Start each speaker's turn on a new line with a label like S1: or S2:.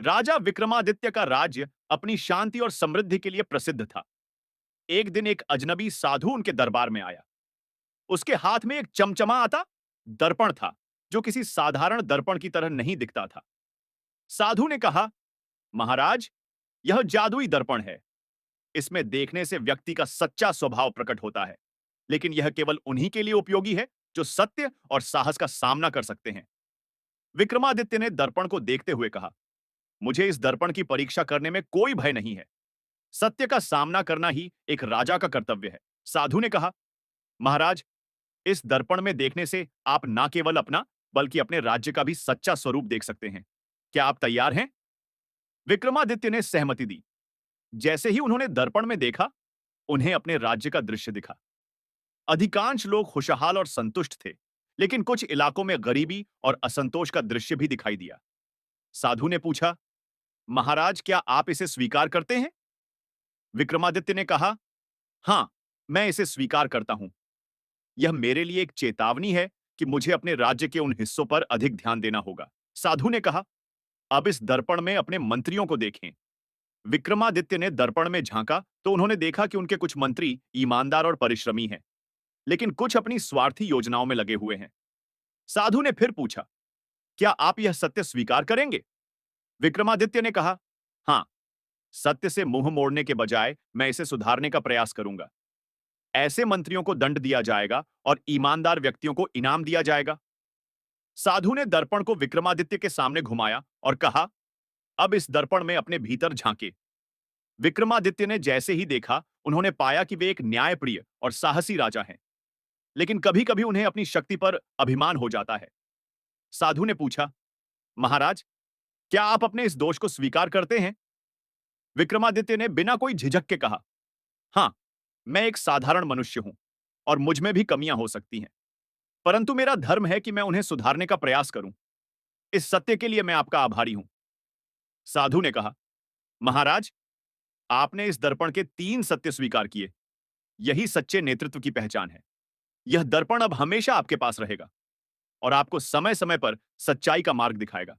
S1: राजा विक्रमादित्य का राज्य अपनी शांति और समृद्धि के लिए प्रसिद्ध था। एक दिन एक अजनबी साधु उनके दरबार में आया। उसके हाथ में एक चमचमाता दर्पण था, जो किसी साधारण दर्पण की तरह नहीं दिखता था। साधु ने कहा, महाराज, यह जादुई दर्पण है। इसमें देखने से व्यक्ति का सच्चा स्वभाव प्रकट होता है, लेकिन यह केवल उन्हीं के लिए उपयोगी है जो सत्य और साहस का सामना कर सकते हैं। विक्रमादित्य ने दर्पण को देखते हुए कहा, मुझे इस दर्पण की परीक्षा करने में कोई भय नहीं है। सत्य का सामना करना ही एक राजा का कर्तव्य है। साधु ने कहा, महाराज, इस दर्पण में देखने से आप ना केवल अपना बल्कि अपने राज्य का भी सच्चा स्वरूप देख सकते हैं। क्या आप तैयार हैं? विक्रमादित्य ने सहमति दी। जैसे ही उन्होंने दर्पण में देखा, उन्हें अपने राज्य का दृश्य दिखा। अधिकांश लोग खुशहाल और संतुष्ट थे, लेकिन कुछ इलाकों में गरीबी और असंतोष का दृश्य भी दिखाई दिया। साधु ने पूछा, महाराज, क्या आप इसे स्वीकार करते हैं? विक्रमादित्य ने कहा, हां, मैं इसे स्वीकार करता हूं। यह मेरे लिए एक चेतावनी है कि मुझे अपने राज्य के उन हिस्सों पर अधिक ध्यान देना होगा। साधु ने कहा, अब इस दर्पण में अपने मंत्रियों को देखें। विक्रमादित्य ने दर्पण में झांका तो उन्होंने देखा कि उनके कुछ मंत्री ईमानदार और परिश्रमी हैं, लेकिन कुछ अपनी स्वार्थी योजनाओं में लगे हुए हैं। साधु ने फिर पूछा, क्या आप यह सत्य स्वीकार करेंगे? विक्रमादित्य ने कहा, हां, सत्य से मुंह मोड़ने के बजाय मैं इसे सुधारने का प्रयास करूंगा। ऐसे मंत्रियों को दंड दिया जाएगा और ईमानदार व्यक्तियों को इनाम दिया जाएगा। साधु ने दर्पण को विक्रमादित्य के सामने घुमाया और कहा, अब इस दर्पण में अपने भीतर झांके। विक्रमादित्य ने जैसे ही देखा, उन्होंने पाया कि वे एक न्यायप्रिय और साहसी राजा हैं, लेकिन कभी-कभी उन्हें अपनी शक्ति पर अभिमान हो जाता है। साधु ने पूछा, महाराज, क्या आप अपने इस दोष को स्वीकार करते हैं? विक्रमादित्य ने बिना कोई झिझक के कहा, हां, मैं एक साधारण मनुष्य हूं और मुझ में भी कमियां हो सकती हैं, परंतु मेरा धर्म है कि मैं उन्हें सुधारने का प्रयास करूं। इस सत्य के लिए मैं आपका आभारी हूं। साधु ने कहा, महाराज, आपने इस दर्पण के 3 सत्य स्वीकार किए। यही सच्चे नेतृत्व की पहचान है। यह दर्पण अब हमेशा आपके पास रहेगा और आपको समय-समय पर सच्चाई का मार्ग दिखाएगा।